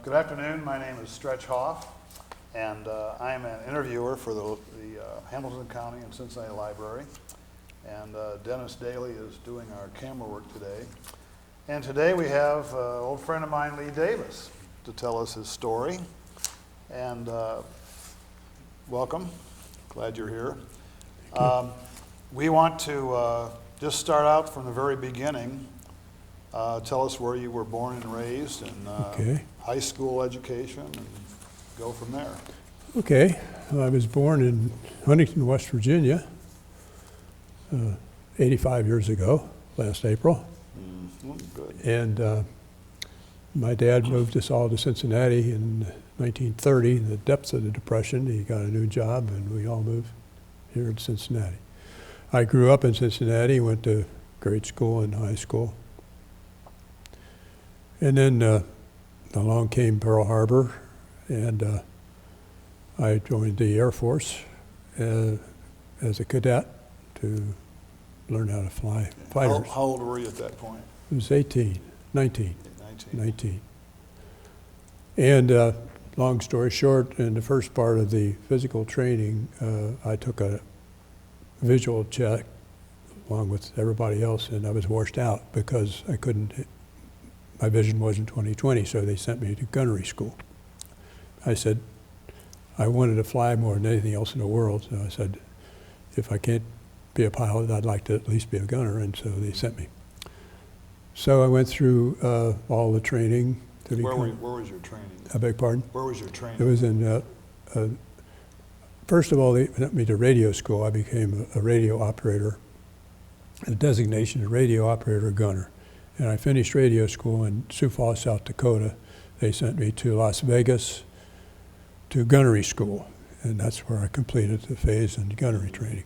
Good afternoon. My name is Stretch Hoff, and I am an interviewer for the Hamilton County and Cincinnati Library. And Dennis Daly is doing our camera work today. And today we have an old friend of mine, Lee Davis, to tell us his story. And welcome. Glad you're here. We want to just start out from the very beginning. Tell us where you were born and raised, and high school education, and go from there. Okay, I was born in Huntington, West Virginia, 85 years ago, last April. Good. And my dad moved us all to Cincinnati in 1930, in the depths of the Depression. He got a new job, and we all moved here to Cincinnati. I grew up in Cincinnati, went to grade school and high school. And then along came Pearl Harbor, and I joined the Air Force as a cadet to learn how to fly fighters. How old were you at that point? I was 19. And long story short, in the first part of the physical training, I took a visual check along with everybody else, and I was washed out because I couldn't. My vision wasn't 20/20, so they sent me to gunnery school. I said I wanted to fly more than anything else in the world, so I said, if I can't be a pilot, I'd like to at least be a gunner, and so they sent me. So I went through all the training. Where was your training? I beg pardon? Where was your training? It was in, first of all, they sent me to radio school. I became a radio operator, a designation of radio operator gunner. And I finished radio school in Sioux Falls, South Dakota. They sent me to Las Vegas to gunnery school, and that's where I completed the phase in gunnery training.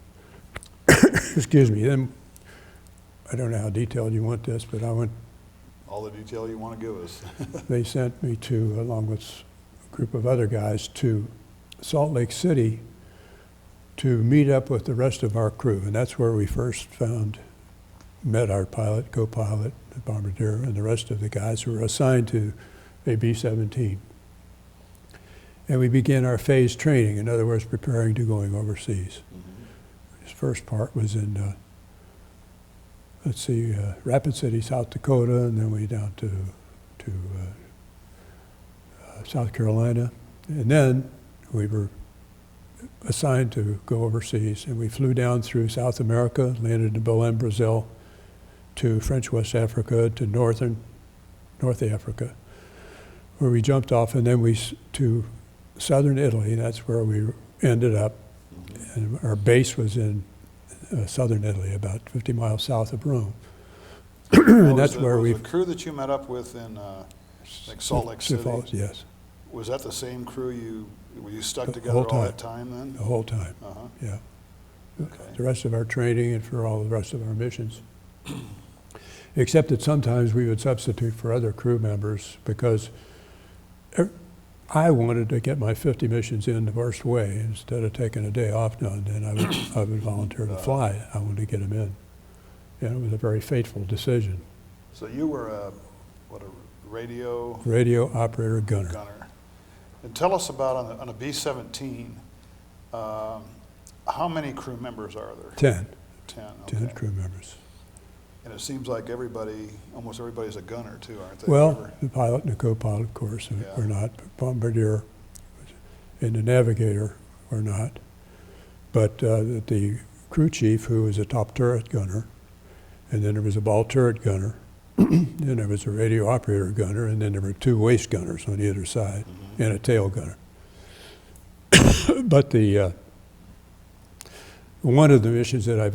Excuse me. Then, I don't know how detailed you want this, but I went. All the detail you want to give us. They sent me to, along with a group of other guys, to Salt Lake City to meet up with the rest of our crew, and that's where we first met our pilot, co-pilot, the bombardier, and the rest of the guys who were assigned to a B-17. And we began our phase training, in other words, preparing to going overseas. His first part was in, Rapid City, South Dakota, and then we down to South Carolina. And then we were assigned to go overseas, and we flew down through South America, landed in Belém, Brazil, to French West Africa, to North Africa, where we jumped off, and then to southern Italy. That's where we ended up. And our base was in southern Italy, about 50 miles south of Rome. And that's where we. The crew that you met up with in like Salt Lake City. Falls, yes. Was that the same crew were you stuck together all that time then? The whole time. Yeah. Okay. The rest of our training and for all the rest of our missions. Except that sometimes we would substitute for other crew members because I wanted to get my 50 missions in the first way. Instead of taking a day off now and then, I would volunteer to fly. I wanted to get them in. And it was a very fateful decision. So you were a radio operator gunner. And tell us about on a B-17, how many crew members are there? 10. 10, okay. 10 crew members. And it seems like almost everybody's a gunner too, aren't they? Well, the pilot and the co-pilot, of course, were not. Bombardier and the navigator were not. But the crew chief, who was a top turret gunner, and then there was a ball turret gunner, then there was a radio operator gunner, and then there were 2 waist gunners on either side, and a tail gunner. But one of the missions that I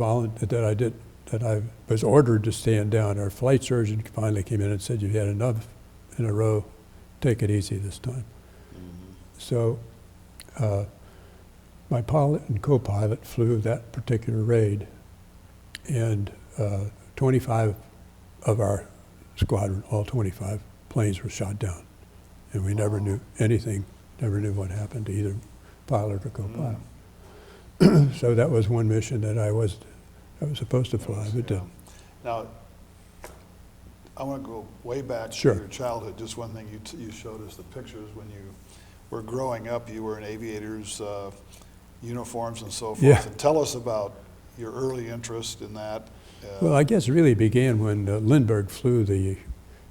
was ordered to stand down, our flight surgeon finally came in and said, "You had enough in a row, take it easy this time." So my pilot and co-pilot flew that particular raid, and 25 of our squadron, all 25 planes were shot down. And we never knew anything, never knew what happened to either pilot or co-pilot. So that was one mission that I was supposed to fly, but didn't. Now, I want to go way back Sure. to your childhood. Just one thing, you showed us the pictures when you were growing up. You were in aviators' uniforms and so forth. Yeah. And tell us about your early interest in that. Well, I guess it really began when Lindbergh flew the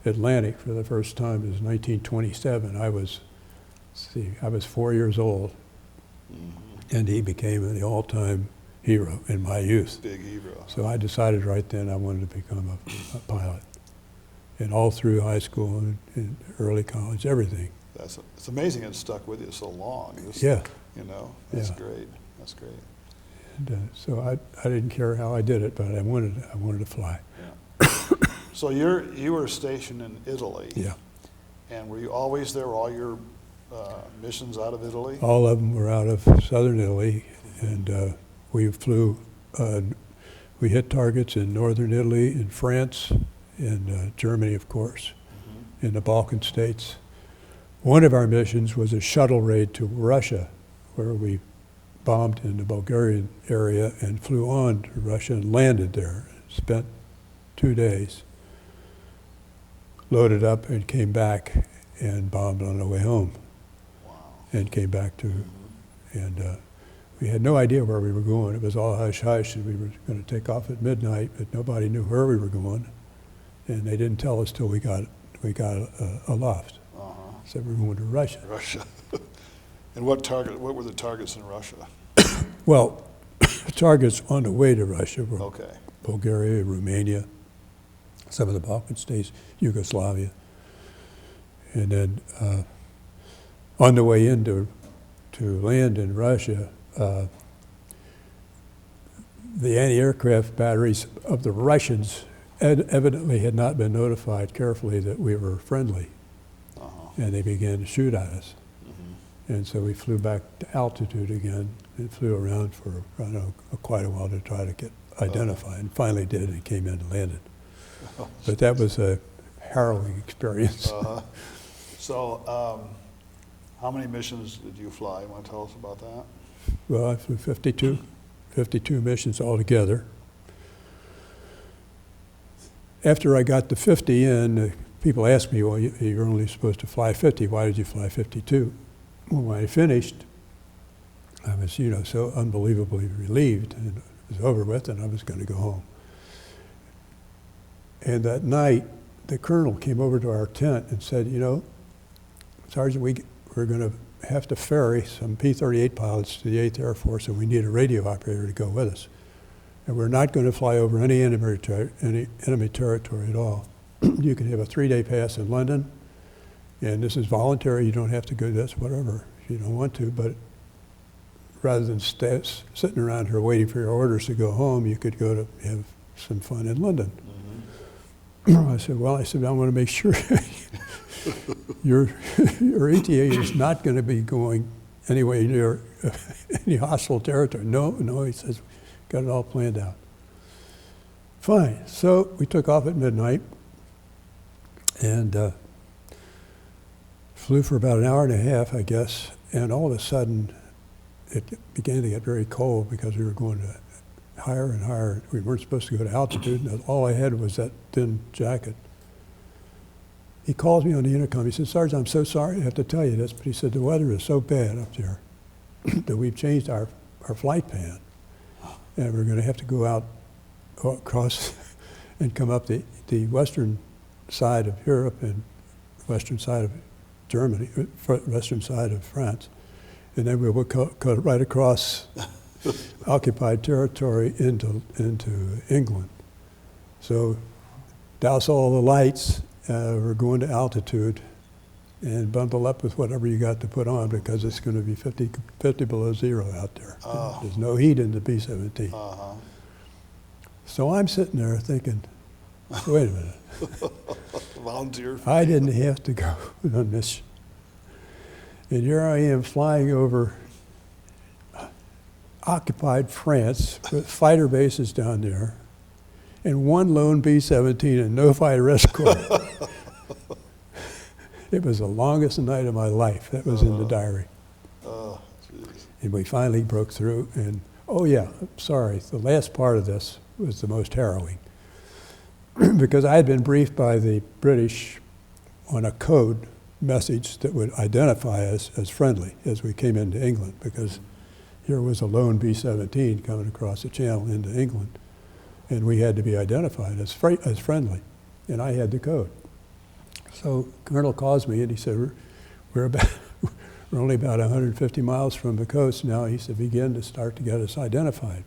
Atlantic for the first time. It was 1927. I was 4 years old, and he became the all-time hero in my youth. Big hero. So I decided right then I wanted to become a pilot. And all through high school and early college, everything. It's amazing it stuck with you so long. Yeah. You know, that's Yeah. great. That's great. And so I didn't care how I did it, but I wanted to fly. Yeah. So you were stationed in Italy. Yeah. And were you always there? All your missions out of Italy? All of them were out of southern Italy, and we flew. We hit targets in northern Italy, in France, in Germany, of course, in the Balkan states. One of our missions was a shuttle raid to Russia, where we bombed in the Bulgarian area and flew on to Russia and landed there. Spent 2 days, loaded up and came back and bombed on the way home. Wow. And came back to, and we had no idea where we were going. It was all hush-hush, and we were going to take off at midnight, but nobody knew where we were going. And they didn't tell us till we got aloft. So we were going to Russia. Russia. And what were the targets in Russia? Well, targets on the way to Russia were Okay. Bulgaria, Romania, some of the Balkan states, Yugoslavia. And then on the way in to land in Russia, the anti-aircraft batteries of the Russians evidently had not been notified carefully that we were friendly, and they began to shoot at us. And so we flew back to altitude again and flew around for, I don't know, quite a while to try to get identified, and finally did and came in and landed. But that was a harrowing experience. So how many missions did you fly? You want to tell us about that? Well, I flew 52 missions altogether. After I got the 50 in, people asked me, well, you're only supposed to fly 50. Why did you fly 52? Well, when I finished, I was, so unbelievably relieved, and it was over with, and I was going to go home. And that night, the colonel came over to our tent and said, Sergeant, we're going to have to ferry some P-38 pilots to the 8th Air Force, and we need a radio operator to go with us. And we're not going to fly over any enemy territory at all. You can have a 3-day pass in London, and this is voluntary. You don't have to go to this, whatever, if you don't want to. But rather than sitting around here waiting for your orders to go home, you could go to have some fun in London. I said, I want to make sure your ETA is not going to be going anywhere near any hostile territory. No, he says, got it all planned out. Fine. So we took off at midnight and flew for about an hour and a half, I guess, and all of a sudden it began to get very cold because we were going to higher and higher. We weren't supposed to go to altitude, and all I had was that thin jacket. He calls me on the intercom. He said, Sergeant, I'm so sorry I have to tell you this, but he said, the weather is so bad up there that we've changed our flight plan, and we're going to have to go out across and come up the western side of Europe and western side of Germany, western side of France, and then we will cut right across occupied territory into England. So douse all the lights, we're going to altitude, and bundle up with whatever you got to put on because it's going to be 50 below zero out there. There's no heat in the B-17. So I'm sitting there thinking, wait a minute. Volunteer. I didn't have to go on this. And here I am flying over occupied France with fighter bases down there, and one lone B-17 and no fighter escort. It was the longest night of my life. That was in the diary. And we finally broke through, and oh yeah, sorry, the last part of this was the most harrowing. because I had been briefed by the British on a code message that would identify us as friendly as we came into England, because here was a lone B-17 coming across the channel into England, and we had to be identified as friendly, and I had the code. So Colonel calls me and he said, we're only about 150 miles from the coast now. He said, begin to start to get us identified.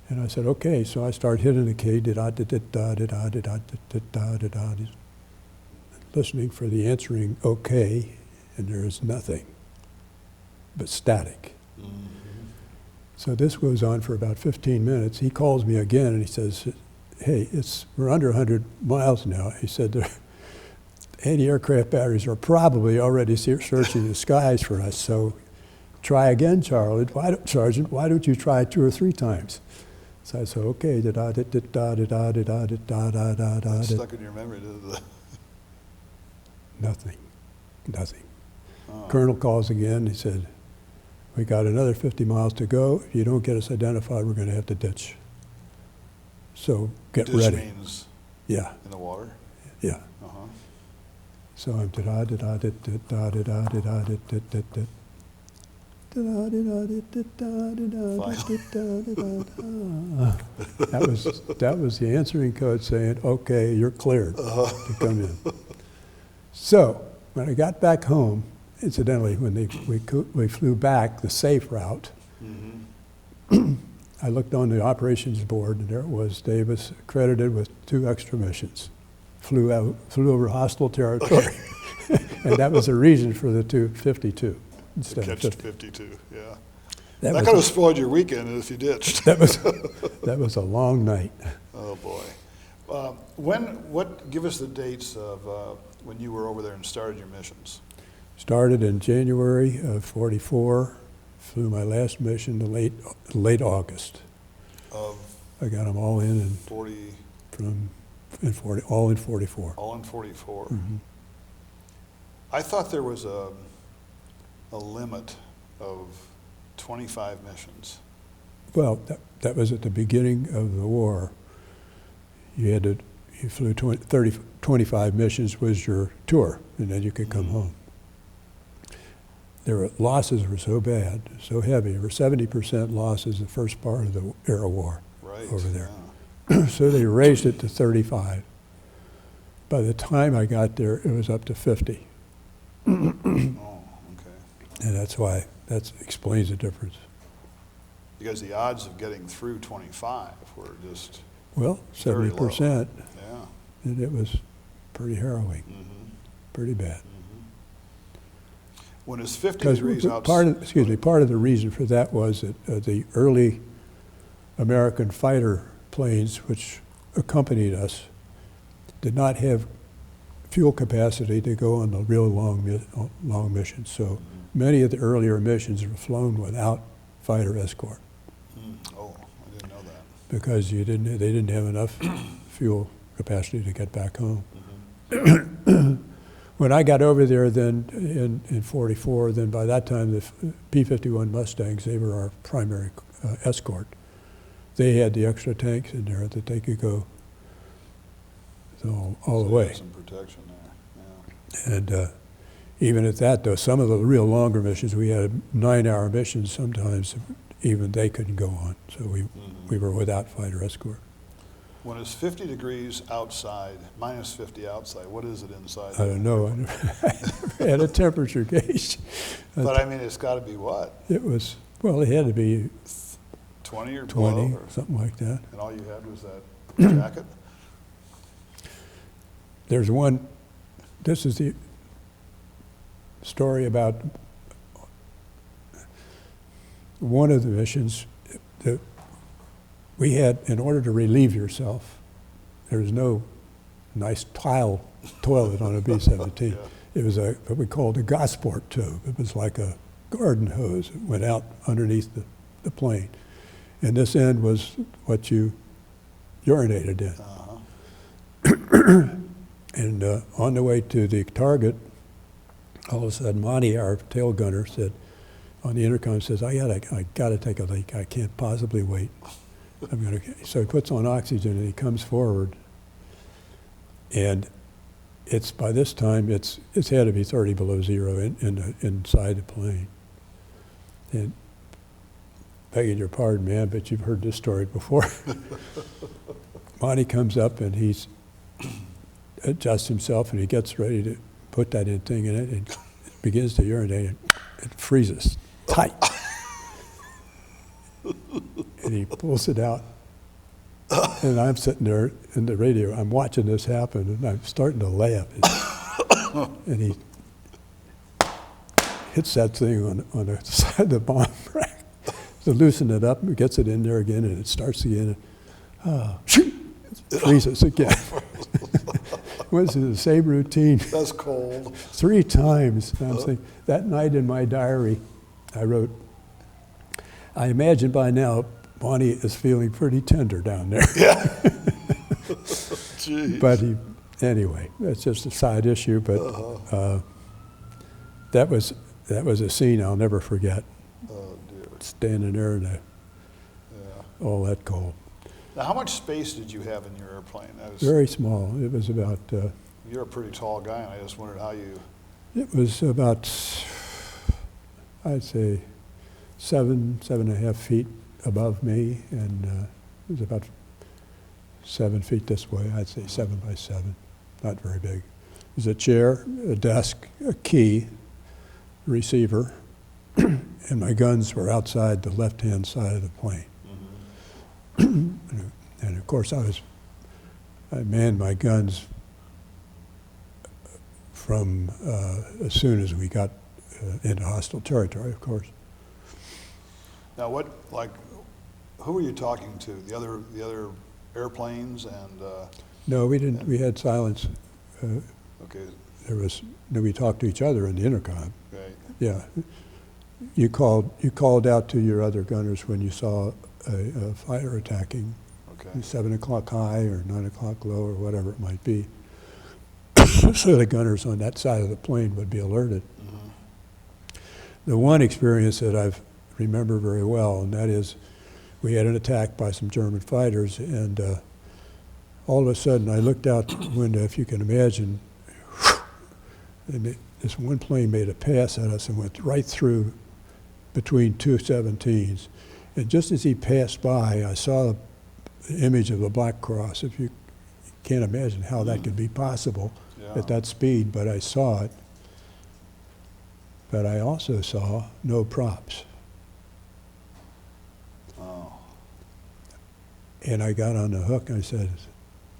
And I said, okay. So I start hitting the key, listening for the answering okay, and there is nothing but static. Mm-hmm. So this goes on for about 15 minutes. He calls me again and he says, hey, we're under 100 miles now. He said, the anti-aircraft batteries are probably already searching the skies for us, so try again, Sergeant. Why don't you try 2 or 3 times? So I said, okay, Stuck in your memory, did it? Nothing. Oh. Colonel calls again. He said, we got another 50 miles to go. If you don't get us identified, we're going to have to ditch. So get ready. Ditch means in the water? Yeah. Uh-huh. So I'm that was the answering code saying, okay, you're cleared to come in. So when I got back home, incidentally, when we flew back the safe route, I looked on the operations board, and there it was, Davis, credited with 2 extra missions. Flew over hostile territory. And that was the reason for the 252 instead of 50. 52, yeah. That could have spoiled your weekend if you ditched. That was a long night. Oh, boy. Give us the dates of when you were over there and started your missions. Started in January of '44, flew my last mission to late August. I got them all in 40. All in 44. All in 44. Mm-hmm. I thought there was a limit of 25 missions. Well, that was at the beginning of the war. You flew 25 missions was your tour, and then you could come home. Losses were so bad, so heavy. There were 70% losses the first part of the Air War over there. Yeah. So they raised it to 35. By the time I got there, it was up to 50. Oh, okay. And that explains the difference. Because the odds of getting through 25 were just 70%. Yeah. And it was pretty harrowing, pretty bad. When it's 50 degrees outside. Part of the reason for that was that the early American fighter planes, which accompanied us, did not have fuel capacity to go on the real long missions. So many of the earlier missions were flown without fighter escort. Oh, I didn't know that. Because they didn't have enough fuel capacity to get back home. When I got over there then in 44, then by that time the P-51 Mustangs, they were our primary escort. They had the extra tanks in there that they could go all the way. Some protection there, yeah. And even at that, though, some of the real longer missions, we had 9-hour missions sometimes, even they couldn't go on. So we were without fighter escort. When it's 50 degrees outside, minus 50 outside, what is it inside? I don't know. I never had a temperature gauge. But I mean, it's got to be what? It had to be 20 or 12? 20, or something like that. And all you had was that jacket? There's one, this is the story about one of the missions that we had, in order to relieve yourself, there was no nice tile toilet on a B-17. Yeah. It was what we called a Gosport tube. It was like a garden hose. It went out underneath the plane. And this end was what you urinated in. Uh-huh. And on the way to the target, all of a sudden, Monty, our tail gunner, said, on the intercom, says, I gotta take a leak. I can't possibly wait. So he puts on oxygen and he comes forward, and by this time it's had to be 30 below zero inside the plane. And begging your pardon, man, but you've heard this story before. Monty comes up and he's adjusts himself and he gets ready to put that thing in it and begins to urinate and it freezes tight. And he pulls it out. And I'm sitting there in the radio, I'm watching this happen and I'm starting to laugh. And he hits that thing on the side of the bomb rack to loosen it up and gets it in there again and it starts again. Freezes again. Was the same routine. That's cold. 3 times. I'm saying, that night in my diary, I wrote, I imagine by now Bonnie is feeling pretty tender down there. Yeah. Jeez. But anyway, that's just a side issue. But that was a scene I'll never forget. Oh dear. Standing there in all that cold. Now, how much space did you have in your airplane? Very small. It was about. You're a pretty tall guy, and I just wondered how you. It was about, I'd say, 7.5 feet above me, and it was about 7 feet this way. I'd say 7 by 7, not very big. There's a chair, a desk, a key, receiver, and my guns were outside the left-hand side of the plane. And of course, I manned my guns from as soon as we got into hostile territory, of course. Now, who were you talking to? The other airplanes and. No, we didn't. We had silence. Okay. We talked to each other in the intercom. Right. Yeah. You called out to your other gunners when you saw a fighter attacking. Okay. 7 o'clock high or 9 o'clock low or whatever it might be. So the gunners on that side of the plane would be alerted. Mm-hmm. The one experience that I remember very well, and that is we had an attack by some German fighters, and all of a sudden I looked out the window, if you can imagine, and this one plane made a pass at us and went right through between 2 17s. And just as he passed by, I saw the image of the black cross. If you can't imagine how that could be possible at that speed, but I saw it. But I also saw no props. Oh. And I got on the hook and I said,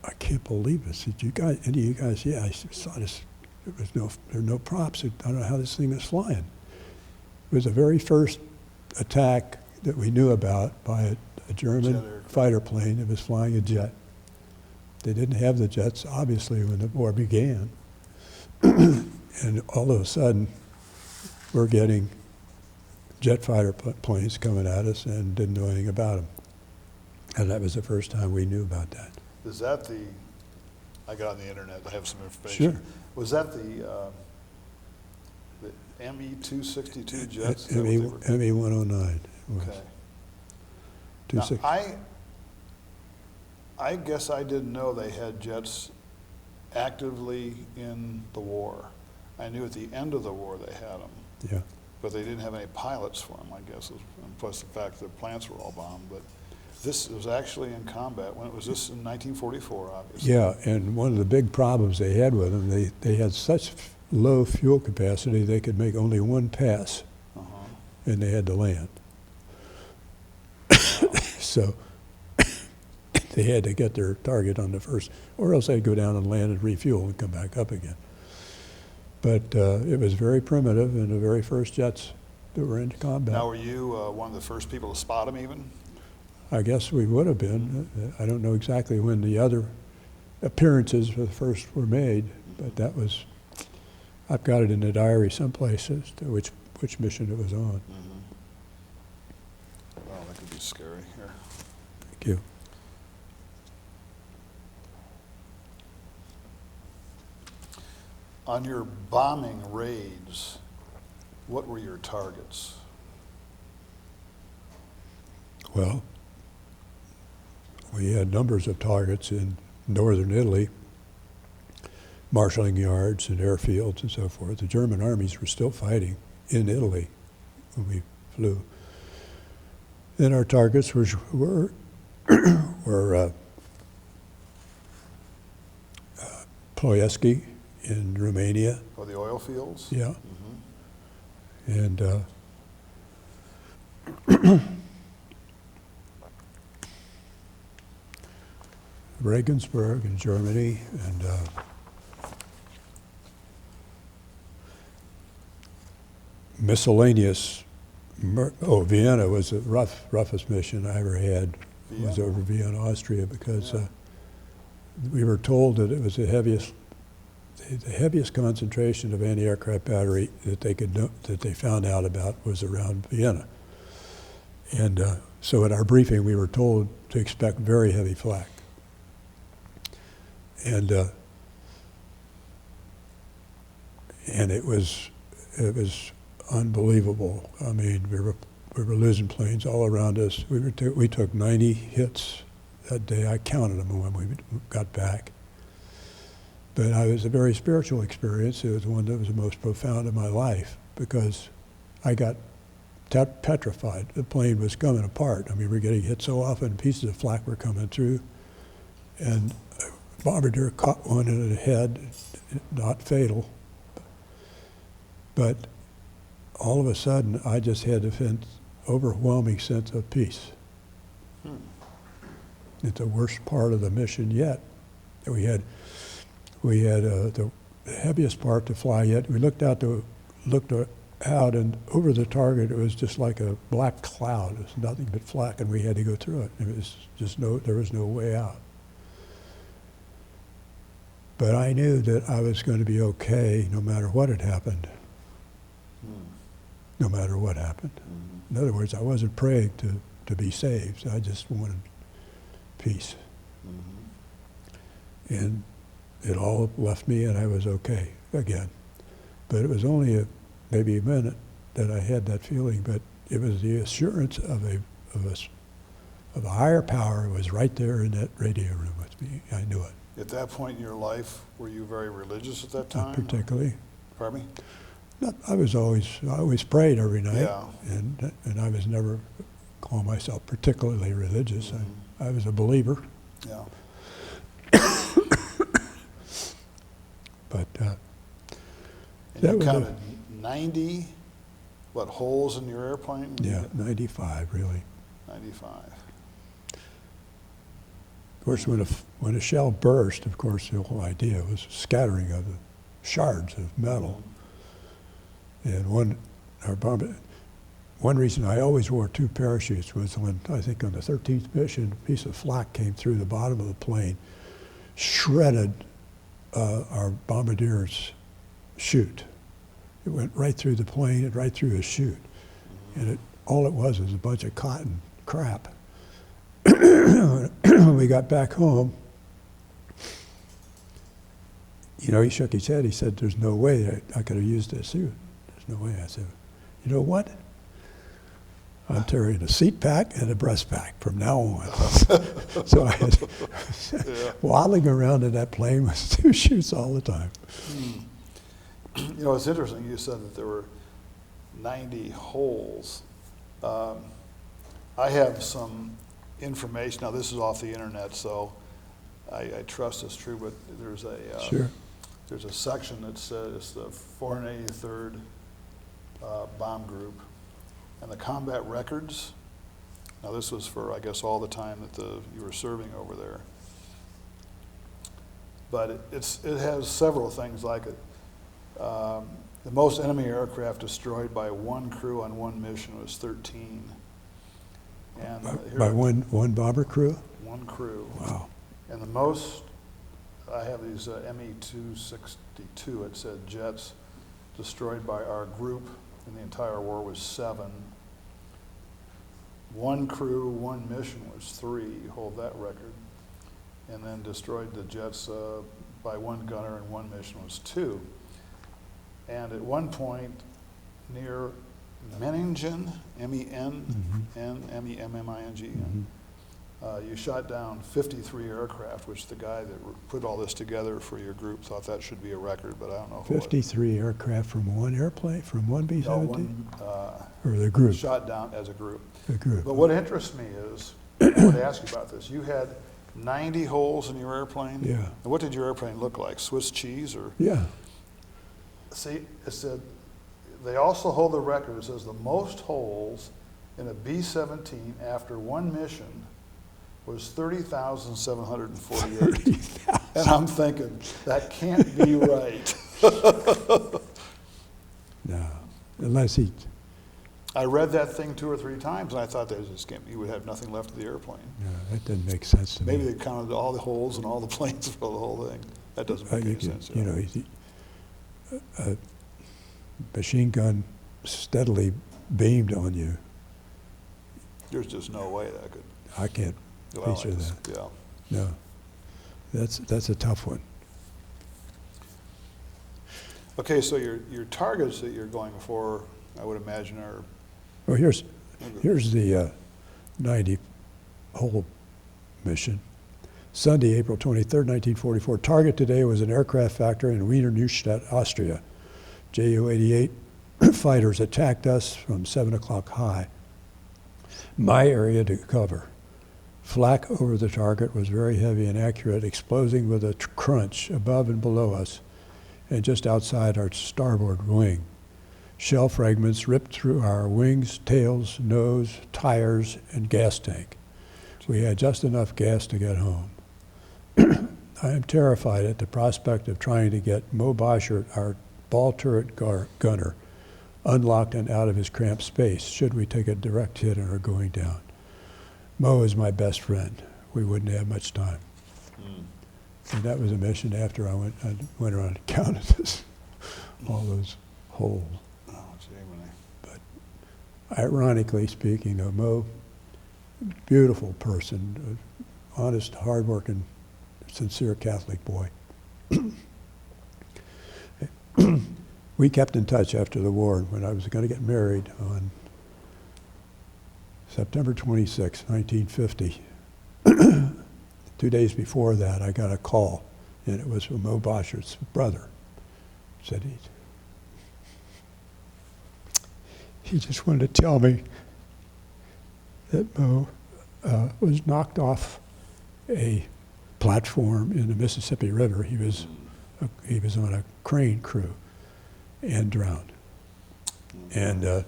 I can't believe this. Did you guys, any of you guys, yeah, I saw this. There were no props. I don't know how this thing is flying. It was the very first attack that we knew about by a German fighter plane that was flying a jet. They didn't have the jets, obviously, when the war began. And all of a sudden, we're getting jet fighter planes coming at us and didn't know anything about them. And that was the first time we knew about that. Is that I got on the internet, I have some information. Sure. Was that the ME-262 jets? ME-109. Okay. Now, I guess I didn't know they had jets actively in the war. I knew at the end of the war they had them. Yeah. But they didn't have any pilots for them, I guess, and plus the fact that plants were all bombed. But this was actually in combat. When was this in 1944, obviously? Yeah, and one of the big problems they had with them, they had such low fuel capacity they could make only one pass, and they had to land. So they had to get their target on the first, or else they'd go down and land and refuel and come back up again. But it was very primitive, and the very first jets that were into combat. Now, were you one of the first people to spot them even? I guess we would have been. I don't know exactly when the other appearances for the first were made, but that was, I've got it in the diary someplace as to which mission it was on. Mm-hmm. Well, that could be scary here. Thank you. On your bombing raids, what were your targets? Well, We had numbers of targets in northern Italy, marshalling yards and airfields and so forth. The German armies were still fighting in Italy when we flew. Then our targets were Ploiești in Romania. Or the oil fields? Yeah. Mm-hmm. And Regensburg in Germany, and miscellaneous. Vienna was the roughest mission I ever had. Vienna. Was over Vienna, Austria, because Yeah. we were told that it was the heaviest concentration of anti-aircraft battery that they found out about was around Vienna. And so at our briefing, we were told to expect very heavy flak. And it was unbelievable. I mean, we were losing planes all around us. We took 90 hits that day. I counted them when we got back. But it was a very spiritual experience. It was one that was the most profound of my life, because I got petrified. The plane was coming apart. I mean, we were getting hit so often, pieces of flak were coming through. And a bombardier caught one in the head, not fatal. But all of a sudden, I just had this overwhelming sense of peace. It's the worst part of the mission yet. We had the heaviest part to fly yet. We looked out, and over the target, it was just like a black cloud. It was nothing but flak, and we had to go through it. It was just there was no way out. But I knew that I was going to be okay no matter what had happened. No matter what happened. In other words, I wasn't praying to be saved. I just wanted peace. And it all left me, and I was okay again. But it was only maybe a minute that I had that feeling, but it was the assurance of a higher power was right there in that radio room with me. I knew it. At that point in your life, were you very religious at that time? Not particularly. Pardon me? I always prayed every night, Yeah. and I was never calling myself particularly religious. I was a believer. Yeah. But And that you was counted 90, holes in your airplane? yeah, 95 really. 95. Of course, when a shell burst, of course, the whole idea was scattering of the shards of metal. And one reason I always wore 2 parachutes was when, I think on the 13th mission, a piece of flak came through the bottom of the plane, shredded our bombardier's chute. It went right through the plane and right through his chute. And all it was a bunch of cotton crap. When we got back home, he shook his head. He said, "There's no way I could have used this suit. There's no way." I said, "You know what? I'm carrying a seat pack and a breast pack from now on." So I was waddling around in that plane with 2 chutes all the time. It's interesting. You said that there were 90 holes. I have some information. Now, this is off the internet, so I trust it's true, but there's a Sure. there's a section that says the 483rd Bomb Group, and the combat records. Now, this was for, I guess, all the time that you were serving over there. But it has several things like it. The most enemy aircraft destroyed by one crew on one mission was 13. And By one bomber crew? One crew. Wow. And the most, I have these ME-262, it said jets destroyed by our group in the entire war was 7. One crew, one mission was 3, you hold that record. And then destroyed the jets by one gunner in one mission was 2. And at one point near Memmingen, M-E-N-N-M-E-M-M-I-N-G-N, You shot down 53 aircraft, which the guy that put all this together for your group thought that should be a record, but I don't know. 53 aircraft from one airplane, from one B-17? No, one, or the group? shot down as a group. The group. But what interests me is, I want to ask you about this. You had 90 holes in your airplane? Yeah. And what did your airplane look like? Swiss cheese or? Yeah. See, it said, they also hold the record. It says the most holes in a B-17 after one mission was 30,748. 30,000. And I'm thinking, that can't be right. No, unless he, I read that thing 2 or 3 times, and I thought that you would have nothing left of the airplane. no, that doesn't make sense to Maybe me. they counted all the holes and all the planes for the whole thing. That doesn't make any sense. You know, a machine gun steadily beamed on you. There's just no way that could. I can't Well, picture that. yeah. No, that's a tough one. Okay, so your targets that you're going for, I would imagine, are. Well, here's the 90-hole mission. Sunday, April 23rd, 1944. Target today was an aircraft factory in Wiener Neustadt, Austria. Ju-88 fighters attacked us from 7 o'clock high. My area to cover. Flak over the target was very heavy and accurate, exploding with a crunch above and below us and just outside our starboard wing. Shell fragments ripped through our wings, tails, nose, tires, and gas tank. We had just enough gas to get home. I am terrified at the prospect of trying to get Mo Boschert, our ball turret gunner, unlocked and out of his cramped space should we take a direct hit and are going down. Mo is my best friend. We wouldn't have much time. And that was a mission after I went around and counted all those holes. Oh, gee, But ironically speaking, Mo, beautiful person, honest, hardworking, sincere Catholic boy. We kept in touch after the war. When I was going to get married on September 26, 1950, 2 days before that, I got a call, and it was from Mo Boschert's brother. Said he just wanted to tell me that Mo was knocked off a platform in the Mississippi River. He was on a crane crew and drowned. And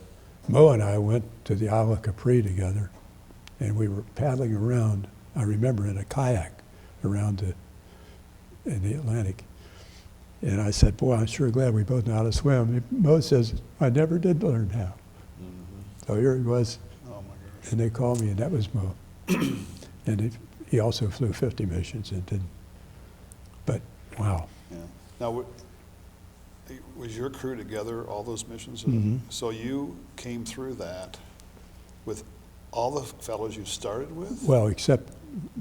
Mo and I went to the Isle of Capri together, and we were paddling around, I remember, in a kayak around in the Atlantic. And I said, boy, I'm sure glad we both know how to swim. And Mo says, I never did learn how. So here he was, Oh, my gosh. and they called me, and that was Mo. And he also flew 50 missions and didn't. But, wow. Yeah. Now, was your crew together, all those missions? Mhm. So you came through that with all the fellows you started with? Well, except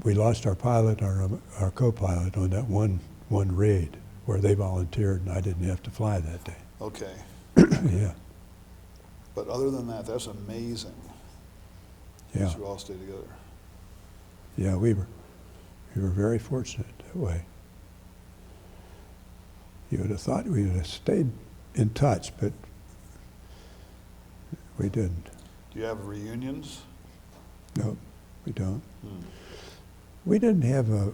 we lost our pilot, our co-pilot on that one raid where they volunteered and I didn't have to fly that day. Okay. Yeah, But other than that, that's amazing. yeah, That you all stayed together. yeah. We were very fortunate that way. You would have thought we would have stayed in touch, but we didn't. Do you have reunions? No, we don't. Hmm. We didn't have a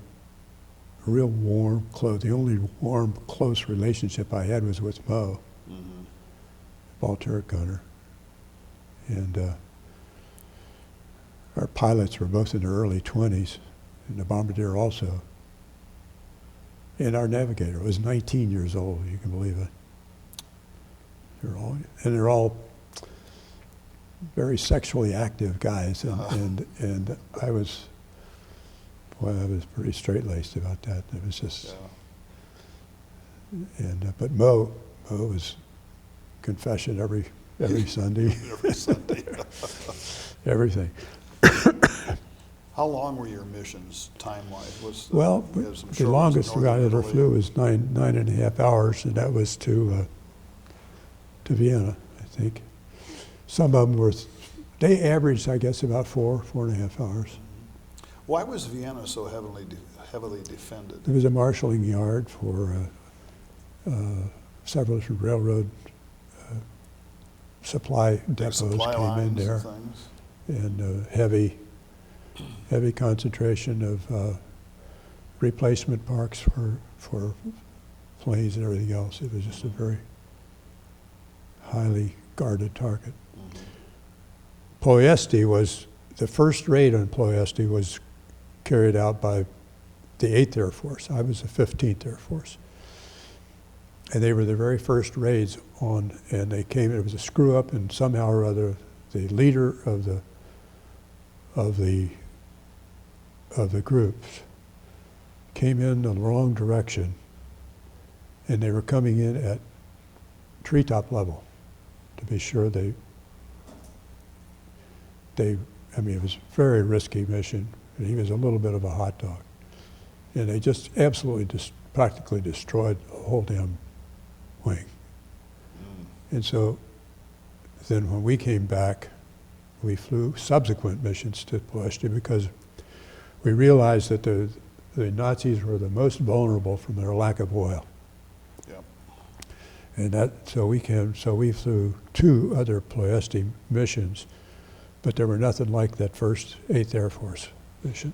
real warm, close. The only warm, close relationship I had was with Mo, Mm-hmm. ball turret gunner, and our pilots were both in their early 20s, and the bombardier also. And our navigator was 19 years old. You can believe it. They're all very sexually active guys, and I was pretty straight-laced about that. It was just, Yeah. and but Mo was confession every Sunday. Every Sunday. Everything. How long were your missions, time-wise? Well, you had some the short ones in longest I Northern ever Italy. flew was nine and a half hours, and that was to Vienna, I think. Some of them were, they averaged, I guess, about 4.5 hours. Why was Vienna so heavily defended? It was a marshaling yard for several different railroad supply depots Supply came in lines there, and things? and heavy concentration of replacement parks for planes and everything else. It was just a very highly guarded target. Mm-hmm. Ploiesti was, the first raid on Ploiesti was carried out by the 8th Air Force. I was the 15th Air Force. And they were the very first raids on, and they came, it was a screw up, and somehow or other, the leader of the groups came in the wrong direction, and they were coming in at treetop level to be sure I mean, it was a very risky mission, and he was a little bit of a hot dog. And they just absolutely practically destroyed the whole damn wing. And so then when we came back, we flew subsequent missions to Ploiesti because we realized that the Nazis were the most vulnerable from their lack of oil. Yep. And so we flew 2 other Ploiesti missions, but there were nothing like that first 8th Air Force mission,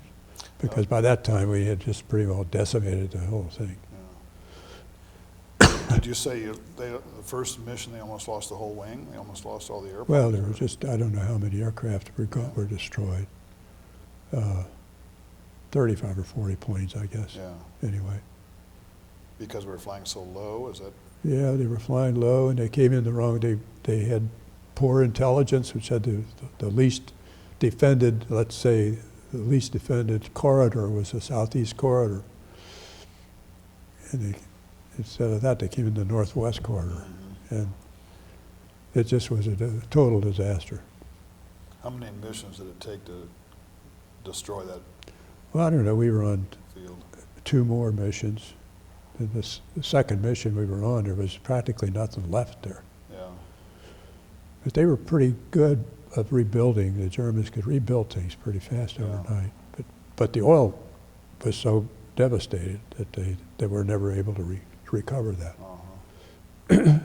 because by that time we had just pretty well decimated the whole thing. Did you say the first mission they almost lost the whole wing? They almost lost all the airplanes? Well, there were just, I don't know how many aircraft were destroyed. 35 or 40 planes, I guess. Yeah. Anyway. Because we were flying so low, is that? Yeah, they were flying low, and they came in the wrong, they had poor intelligence, which had the least defended, let's say, the least defended corridor was the southeast corridor. And instead of that, they came in the northwest corridor. Mm-hmm. And it just was a total disaster. How many missions did it take to destroy that Well, I don't know, we were on field? 2 more missions. And the second mission we were on, there was practically nothing left there. Yeah. But they were pretty good at rebuilding. The Germans could rebuild things pretty fast overnight. But the oil was so devastated that they were never able to recover that. Uh-huh.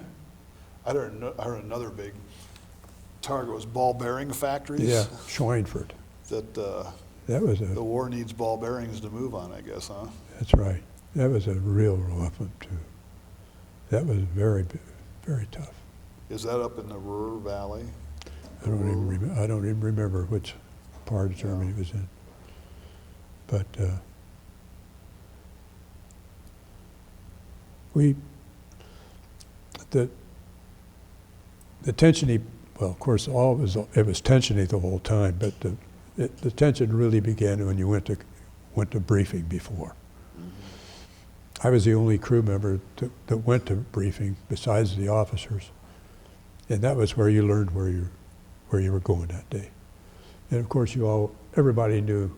I heard another big target was ball bearing factories. Yeah, Schweinfurt. That was the war needs ball bearings to move on, I guess, huh? That's right. That was a real rough one too. That was very, very tough. Is that up in the Ruhr Valley? I don't even remember which part of Germany it was in. But the tensiony, well, of course, it was tensiony the whole time, but the tension really began when you went to briefing before. I was the only crew member that went to briefing besides the officers, and that was where you learned where you were going that day. And of course, everybody knew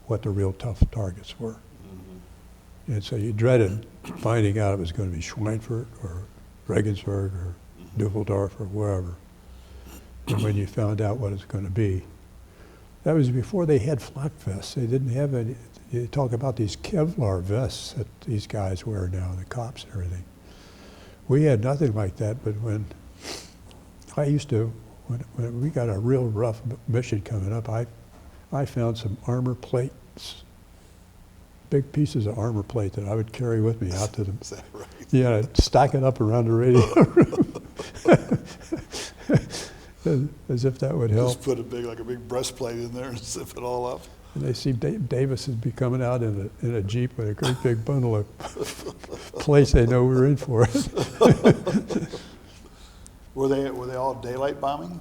what the real tough targets were. Mm-hmm. And so you dreaded finding out it was going to be Schweinfurt or Regensburg or Dusseldorf or wherever. And when you found out what it was going to be, that was before they had flak vests. They didn't have any. You talk about these Kevlar vests that these guys wear now, the cops and everything. We had nothing like that, but when we got a real rough mission coming up, I found some armor plates, big pieces of armor plate that I would carry with me out to them. Is that right? Yeah, I'd stack it up around the radio room. As if that would help. Just put a big breastplate in there and zip it all up. And they see Davis would be coming out in a Jeep with a great big bundle of plates they know we were in for. Were they all daylight bombing?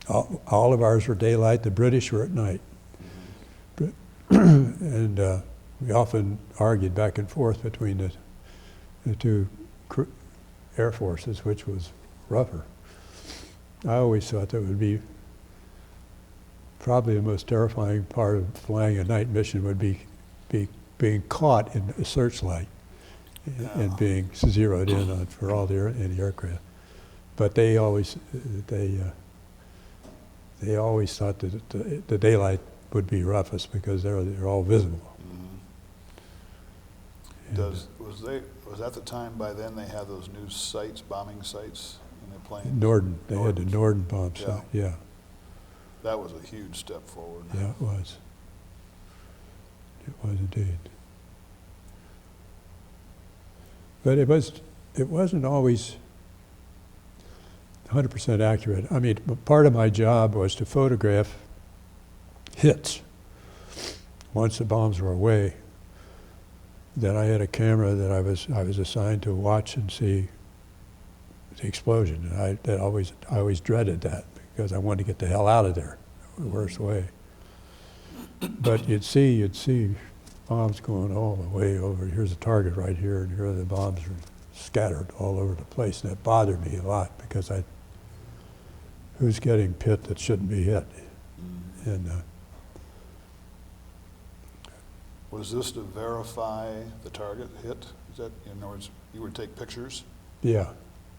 All of ours were daylight. The British were at night. And we often argued back and forth between the 2 air forces, which was rougher. I always thought that would be probably the most terrifying part of flying a night mission would be being caught in a searchlight and being zeroed in on for all the aircraft. But they always thought that the daylight would be roughest because they're all visible. Mm-hmm. And, Was that the time by then they had those new sites, bombing sites in the plane? Norden, they had the Norden bomb Yeah. site, yeah. That was a huge step forward. Yeah, it was. It was indeed. But it wasn't always 100% accurate. I mean, part of my job was to photograph hits. Once the bombs were away, then I had a camera that I was assigned to watch and see the explosion. And I always dreaded that because I wanted to get the hell out of there, the worst way. But you'd see bombs going all the way over. Here's a target right here, and here the bombs are scattered all over the place. And that bothered me a lot because who's getting hit that shouldn't be hit? And was this to verify the target hit? Is that, in other words, you would take pictures yeah.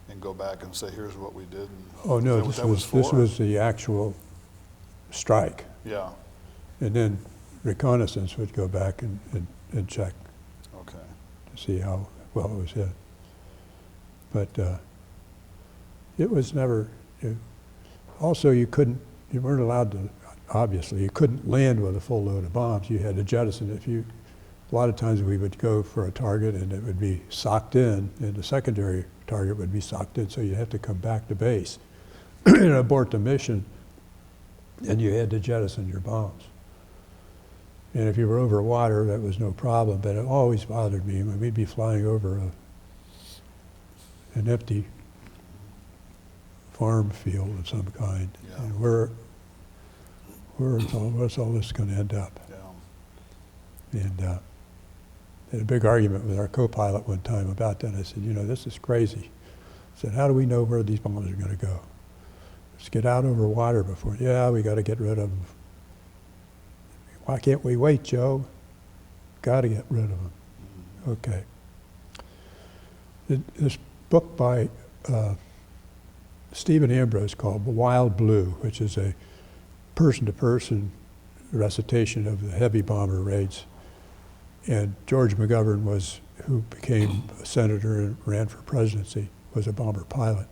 and go back and say, here's what we did? And Oh no, is that what this was the actual strike. Yeah, And then reconnaissance would go back and check okay. to see how well it was hit. But it was never, also you weren't allowed to, obviously, you couldn't land with a full load of bombs. You had to jettison it. A lot of times we would go for a target and it would be socked in, and the secondary target would be socked in, so you had to come back to base and abort the mission, and you had to jettison your bombs. And if you were over water, that was no problem, but it always bothered me when we'd be flying over an empty farm field of some kind. Yeah. And where's all this going to end up? Yeah. And I had a big argument with our co-pilot one time about that. I said, this is crazy. I said, how do we know where these bombs are going to go? Let's get out over water before. Yeah, we got to get rid of them. Why can't we wait, Joe? Got to get rid of them. Okay. This book by Stephen Ambrose called Wild Blue, which is a person-to-person recitation of the heavy bomber raids. And George McGovern who became a senator and ran for presidency, was a bomber pilot.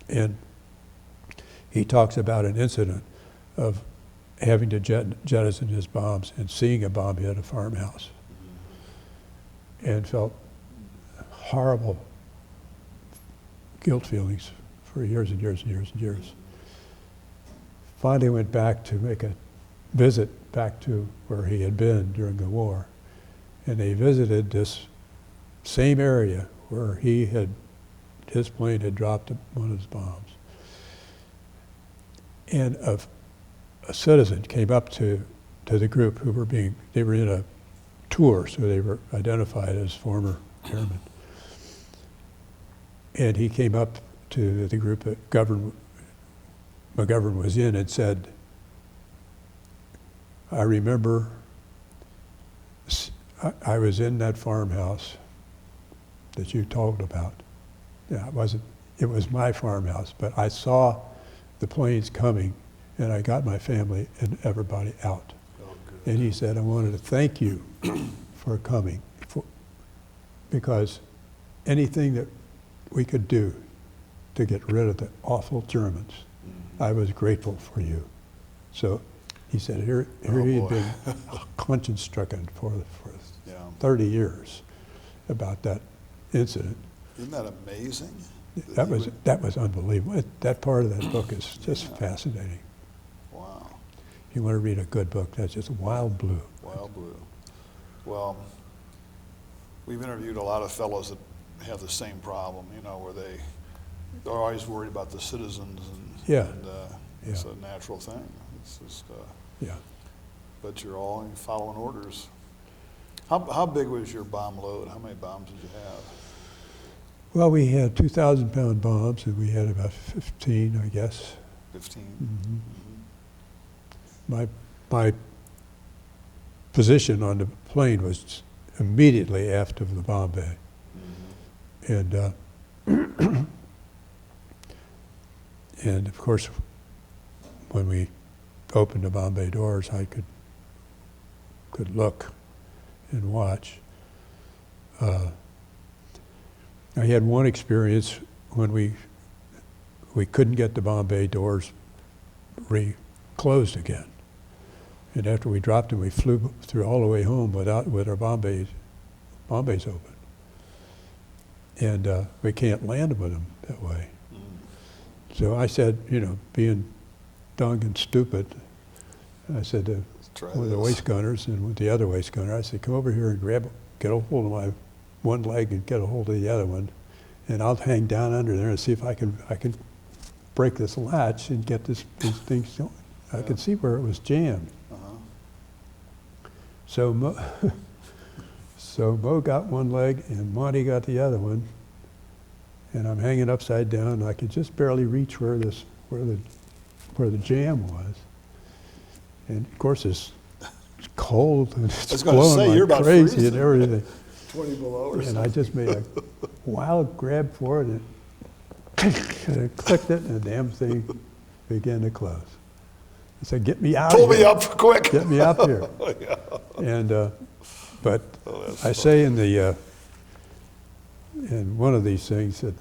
And he talks about an incident of having to jettison his bombs and seeing a bomb hit a farmhouse, and felt horrible guilt feelings for years and years and years and years. Finally went back to make a visit back to where he had been during the war, and they visited this same area where his plane had dropped one of his bombs. And a citizen came up to the group who they were in a tour, so they were identified as former airmen. And he came up to the group that McGovern was in and said, I remember I was in that farmhouse that you talked about. Yeah, it was my farmhouse, but I saw the planes coming, and I got my family and everybody out. Oh, and he said, I wanted to thank you for coming, because anything that we could do to get rid of the awful Germans, I was grateful for you. So he said, here he had been conscience stricken for Yeah. 30 years about that incident. Isn't that amazing? That was unbelievable. That part of that book is just fascinating. Wow. You want to read a good book, that's just Wild Blue. Wild Blue. Well, we've interviewed a lot of fellows that have the same problem, where they're always worried about the citizens, and it's a natural thing. It's just, Yeah. but you're all following orders. How big was your bomb load? How many bombs did you have? Well, we had 2,000-pound bombs, and we had about 15, I guess. 15? Mm-hmm. Mm-hmm. My position on the plane was immediately aft of the bomb bay. Mm-hmm. And of course, when we opened the Bombay doors, I could look and watch. I had one experience when we couldn't get the Bombay doors closed again. And after we dropped them, we flew through all the way home with our Bombays open. And we can't land with them that way. So I said, being dumb and stupid, I said to one of the waist gunners and with the other waist gunner, I said, come over here and get a hold of my one leg and get a hold of the other one, and I'll hang down under there and see if I can break this latch and get these things going. I could see where it was jammed. So Mo got one leg and Monty got the other one, and I'm hanging upside down, and I could just barely reach where the jam was. And of course it's cold and it's blowing like crazy and everything. 20 below or and something. I just made a wild grab for it and I clicked it, and the damn thing began to close. I said, "Get me out of here. Pull me up quick. Get me up here." Yeah. And but Oh, I say in one of these things that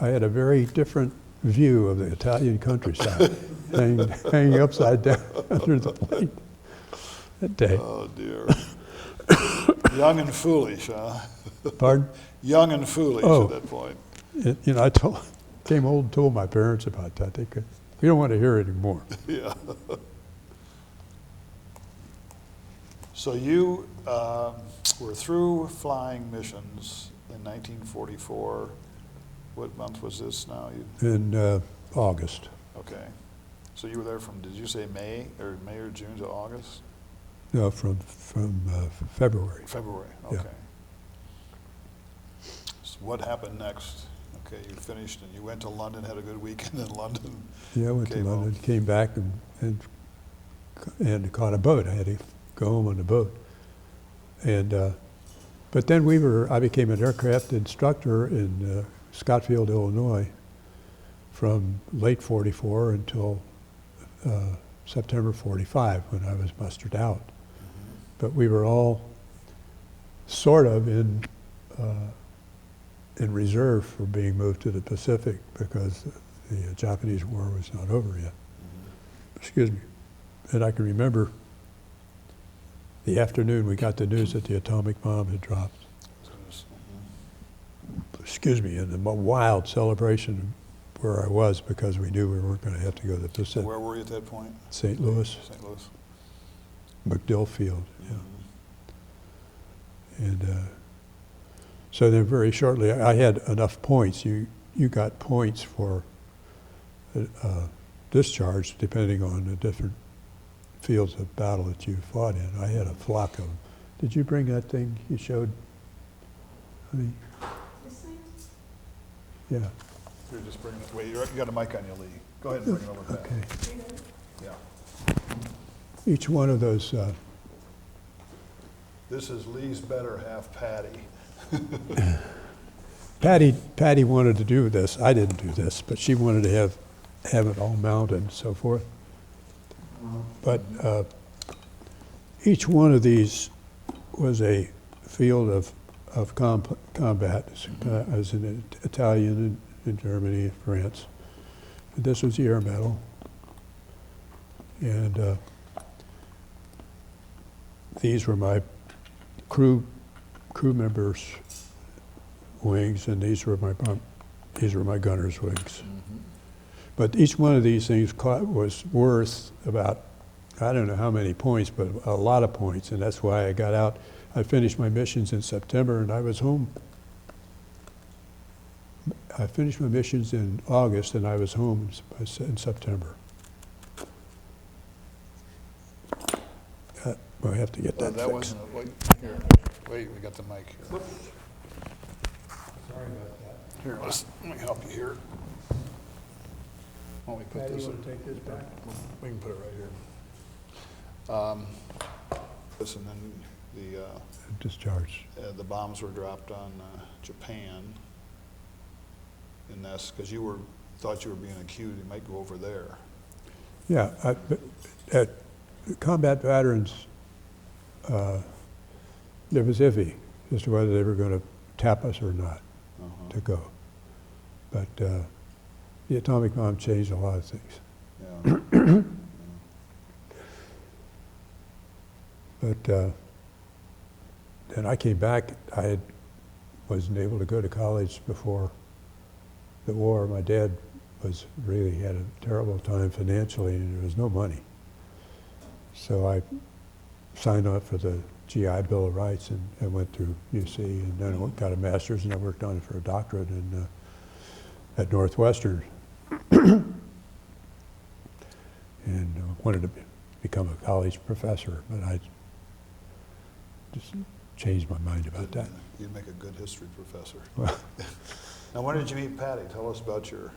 I had a very different view of the Italian countryside, hanging upside down under the plane that day. Oh, dear. Young and foolish, huh? Pardon? Young and foolish at that point. I came home and told my parents about that. We don't want to hear it anymore. Yeah. So you were through flying missions in 1944. What month was this now? In August. Okay. So you were there from, did you say May or June to August? No, from February. February, Yeah. okay. So what happened next? Okay, you finished and you went to London, had a good weekend in London. Yeah, I went to Came London, home. came back and caught a boat. I had to go home on the boat. And but then I became an aircraft instructor in Scottsfield, Illinois, from late '44 until September '45 when I was mustered out. But we were all sort of in reserve for being moved to the Pacific because the Japanese War was not over yet. Excuse me. And I can remember the afternoon we got the news that the atomic bomb had dropped. Excuse me, and the wild celebration where I was because we knew we weren't going to have to go to the Pacific. Where were you at that point? St. Louis. St. Louis. MacDill Field, yeah. And so then very shortly, I had enough points. You got points for discharge depending on the different fields of battle that you fought in. I had a flock of them. Did you bring that thing you showed? Honey? This thing? Yeah. You're just bringing it, wait, you got a mic on you, Lee. Go ahead and bring it over back. Okay. Yeah. Each one of those, This is Lee's better half, Patty. Patty wanted to do this. I didn't do this, but she wanted to have it all mounted and so forth. But each one of these was a field of combat, as in Italian in Germany and France. And this was the air medal. And these were my crew members' wings, and these were my gunners' wings. But each one of these things was worth about, I don't know how many points, but a lot of points, and that's why I got out. I finished my missions in September, and I was home. I finished my missions in August, and I was home in September. I have to get that That fixed. wasn't, wait, here, wait, we got the mic here. Sorry about that. Here, let me help you here. Why don't we put Patty, this you in? want to take this back? We can put it right here. This, and then Discharged. the bombs were dropped on Japan. And that's because you thought you were being accused, you might go over there. Yeah, at combat veterans, it was iffy as to whether they were going to tap us or not to go. But the atomic bomb changed a lot of things. Yeah. But then I came back. Wasn't able to go to college before the war. My dad really had a terrible time financially, and there was no money. So I signed up for the GI Bill of Rights and went through UC, and then I got a master's, and I worked on it for a doctorate at Northwestern. And wanted to become a college professor, but I just changed my mind about that. You'd make a good history professor. Well, Now, when did you meet Patty? Tell us about your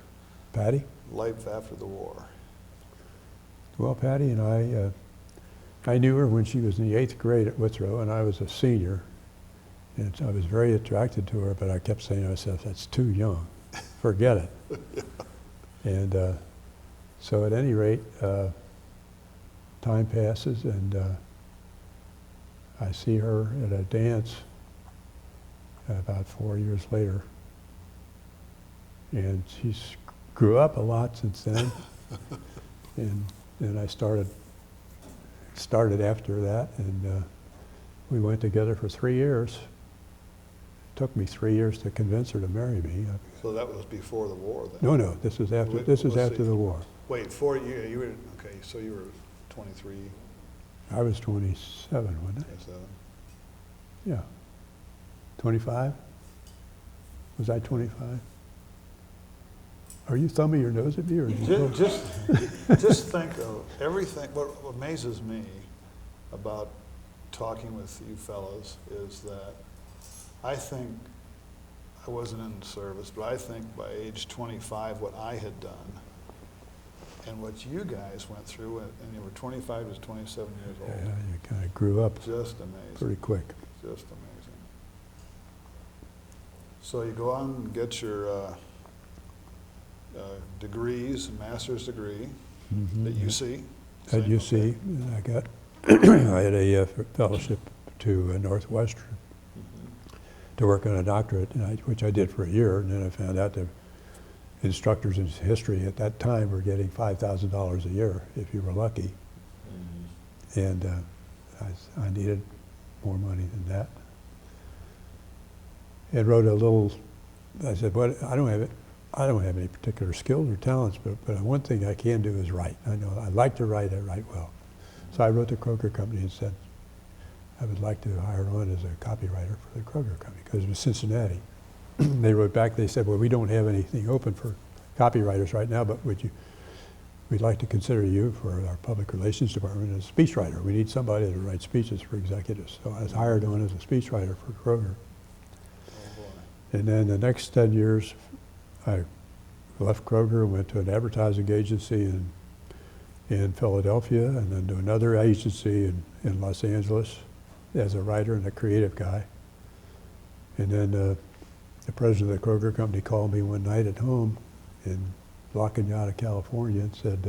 Patty? life after the war. Well, Patty and I knew her when she was in the 8th grade at Withrow, and I was a senior. And I was very attracted to her, but I kept saying to myself, that's too young. Forget it. And so at any rate, time passes, and I see her at a dance about 4 years later. And she's grew up a lot since then. and I started after that, and we went together for 3 years. It took me 3 years to convince her to marry me. So that was before the war then? No, this was after. This was after the war. Wait, 4 years, you were, okay, so you were 23, I was 27, wasn't I? 27? Yeah. 25? Was I 25? Are you thumbing your nose at me, or Just think of everything. What amazes me about talking with you fellows is that I think, I wasn't in service, but I think by age 25 what I had done and what you guys went through, and you were 25 to 27 years old. Yeah, you kind of grew up Just amazing. pretty quick. Just amazing. So you go on and get your degrees, master's degree at UC. At UC, Okay. and I got, I had a fellowship to Northwestern to work on a doctorate, which I did for a year, and then I found out the instructors in history at that time were getting $5,000 a year if you were lucky. And I needed more money than that. And wrote a little, I said, "What? I don't have any particular skills or talents, but one thing I can do is write. I know I like to write, I write well." So I wrote the Kroger Company and said, I would like to hire on as a copywriter for the Kroger Company, because it was Cincinnati. They wrote back, they said, "Well, we don't have anything open for copywriters right now, but we'd like to consider you for our public relations department as a speechwriter. We need somebody to write speeches for executives." So I was hired on as a speechwriter for Kroger. Oh, boy. And then the next 10 years, I left Kroger and went to an advertising agency in Philadelphia, and then to another agency in Los Angeles as a writer and a creative guy. And then the president of the Kroger Company called me one night at home in La Cañada, California, and said,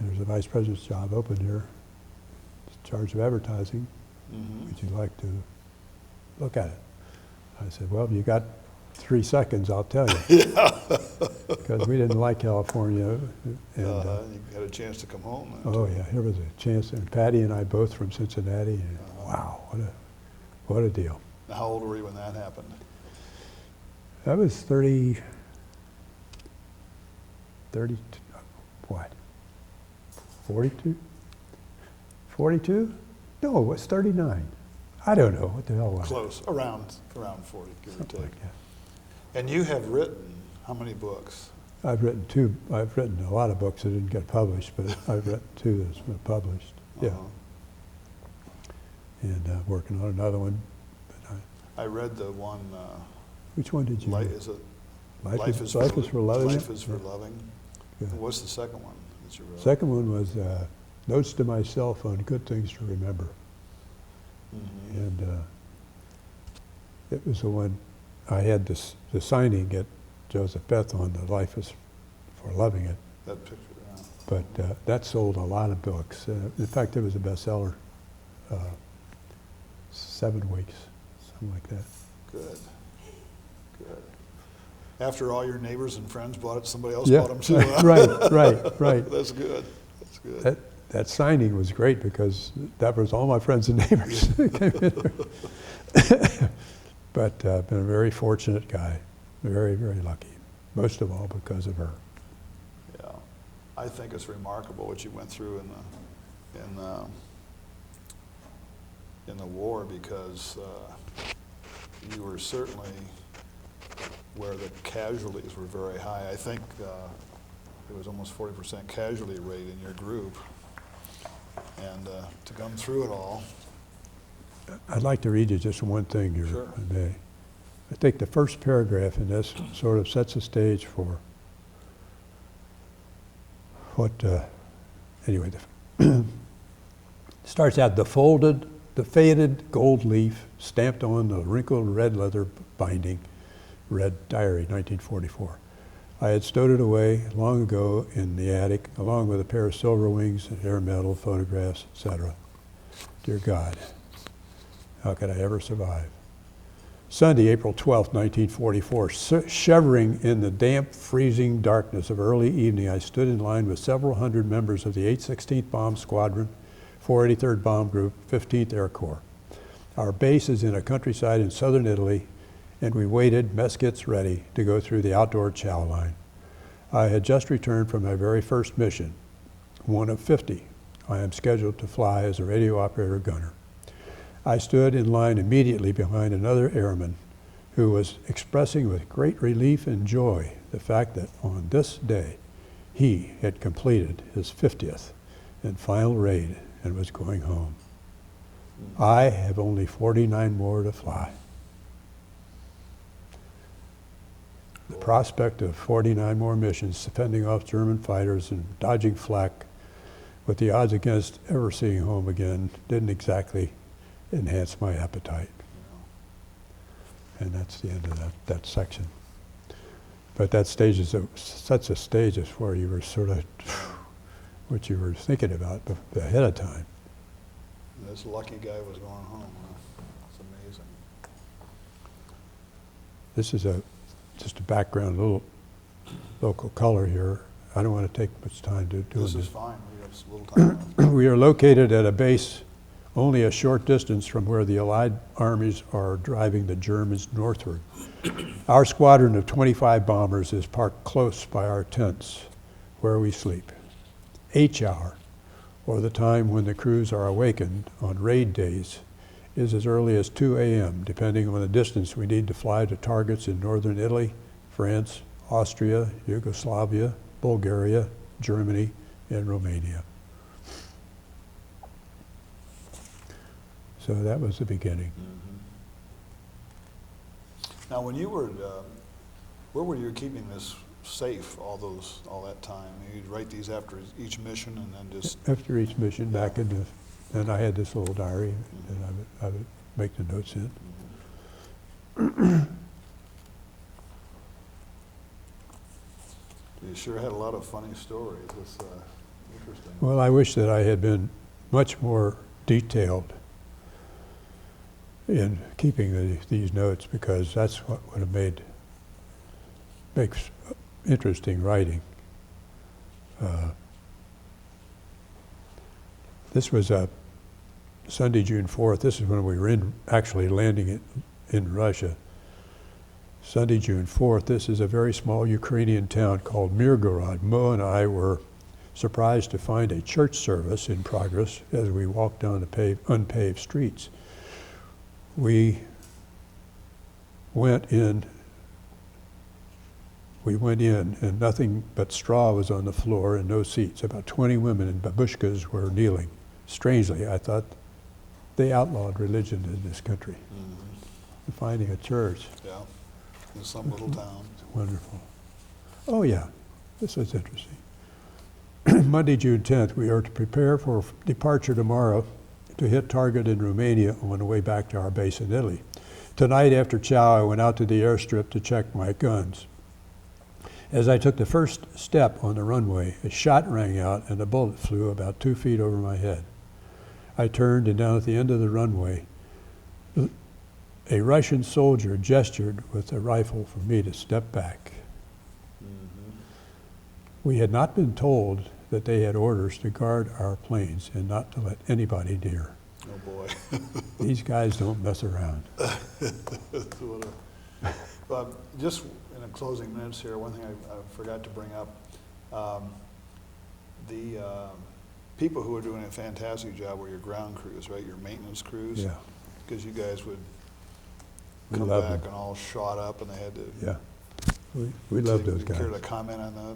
"There's a vice president's job open here, in charge of advertising. Would you like to look at it?" I said, "Well, if you got 3 seconds, I'll tell you." Because we didn't like California. And, You got a chance to come home then. oh yeah, here was a chance. And Patty and I both from Cincinnati. And wow, what a deal. Now, how old were you when that happened? That was 30, what? 42? 42? No, it was 39. I don't know, what the hell was it? Close, around 40, give or Something take. like that. And you have written how many books? I've written a lot of books that didn't get published, but I've written 2 that's been published. Yeah. And working on another one. But I read the one, which one did you read? is it Life is for Loving. Life is for Yeah. Loving. Yeah. And what's the second one that you wrote? Second one was Notes to Myself on Good Things to Remember. And it was the one I had the signing at Joseph Beth on the Life is for Loving It. That picture, yeah. But that sold a lot of books. In fact, it was a bestseller 7 weeks, something like that. Good. Good. After all your neighbors and friends bought it, somebody else Yeah, bought them too. right. That's good. That's good. That signing was great because that was all my friends and neighbors that came in there. But been a very fortunate guy, very, very lucky, most of all because of her. Yeah, I think it's remarkable what you went through in the war, because you were certainly where the casualties were very high. I think it was almost 40% casualty rate in your group, and to come through it all. I'd like to read you just one thing here, Sure. if I may. I think the first paragraph in this sort of sets the stage for what, anyway, starts out, the faded gold leaf stamped on the wrinkled red leather binding, read Diary, 1944. I had stowed it away long ago in the attic, along with a pair of silver wings, air medal, photographs, etc. Dear God, how could I ever survive? Sunday, April 12th, 1944, shivering in the damp, freezing darkness of early evening, I stood in line with several hundred members of the 816th Bomb Squadron, 483rd Bomb Group, 15th Air Corps. Our base is in a countryside in southern Italy, and we waited, mess kits ready, to go through the outdoor chow line. I had just returned from my very first mission, one of 50. I am scheduled to fly as a radio operator gunner. I stood in line immediately behind another airman who was expressing with great relief and joy the fact that on this day he had completed his 50th and final raid and was going home. I have only 49 more to fly. The prospect of 49 more missions, fending off German fighters and dodging flak, with the odds against ever seeing home again, didn't exactly enhance my appetite. And that's the end of that section. But that stage is such a stage as where you were sort of what you were thinking about ahead of time. This lucky guy was going home. Huh? It's amazing. This is just a background, little local color here. I don't want to take much time to do this. This is fine. We have a little time. We are located at a base only a short distance from where the Allied armies are driving the Germans northward. Our squadron of 25 bombers is parked close by our tents where we sleep. H hour, or the time when the crews are awakened on raid days, is as early as 2 a.m., depending on the distance we need to fly to targets in northern Italy, France, Austria, Yugoslavia, Bulgaria, Germany, and Romania. So that was the beginning. Mm-hmm. Now, when you were, where were you keeping this safe all that time? You'd write these after each mission, and then just After each mission, back in the, and I had this little diary, and I would make the notes in. You sure had a lot of funny stories. It's interesting. Well, I wish that I had been much more detailed in keeping these notes, because that's what would have makes interesting writing. This was Sunday, June 4th. This is when we were actually landing in Russia. Sunday, June 4th. This is a very small Ukrainian town called Mirgorod. Mo and I were surprised to find a church service in progress as we walked down the unpaved streets. We went in and nothing but straw was on the floor and no seats. About 20 women in babushkas were kneeling. Strangely, I thought they outlawed religion in this country. Mm-hmm. Finding a church. Yeah, in some little town. It's wonderful. Oh yeah, this was interesting. Monday, June 10th, we are to prepare for departure tomorrow to hit target in Romania on the way back to our base in Italy. Tonight after chow, I went out to the airstrip to check my guns. As I took the first step on the runway, a shot rang out and a bullet flew about 2 feet over my head. I turned, and down at the end of the runway, a Russian soldier gestured with a rifle for me to step back. We had not been told that they had orders to guard our planes and not to let anybody near. Oh, boy. These guys don't mess around. Just in the closing minutes here, one thing I forgot to bring up, the people who are doing a fantastic job were your ground crews, right? Your maintenance crews? Yeah. Because you guys would We come love back them. and all shot up, and they had to. Yeah. We love those Care to guys. comment on that?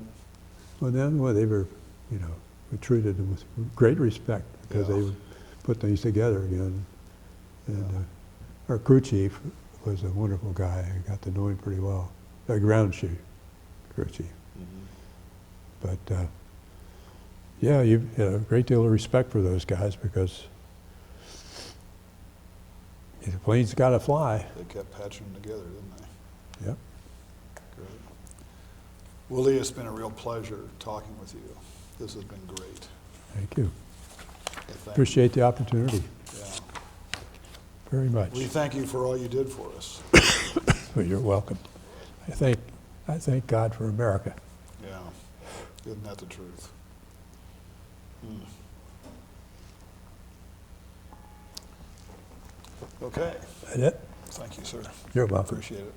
Well, they were, we treated them with great respect because Yeah. they would put things together again. And Yeah. our crew chief was a wonderful guy. I got to know him pretty well. Ground chief, crew chief. But yeah, you had a great deal of respect for those guys because the plane's got to fly. They kept patching them together, didn't they? Yep. Great. Willie, it's been a real pleasure talking with you. This has been great. Thank you. Thank Appreciate the opportunity you. Yeah. very much. We thank you for all you did for us. Well, you're welcome. I thank God for America. Yeah. Isn't that the truth? Okay. That it? Thank you, sir. You're welcome. Appreciate it.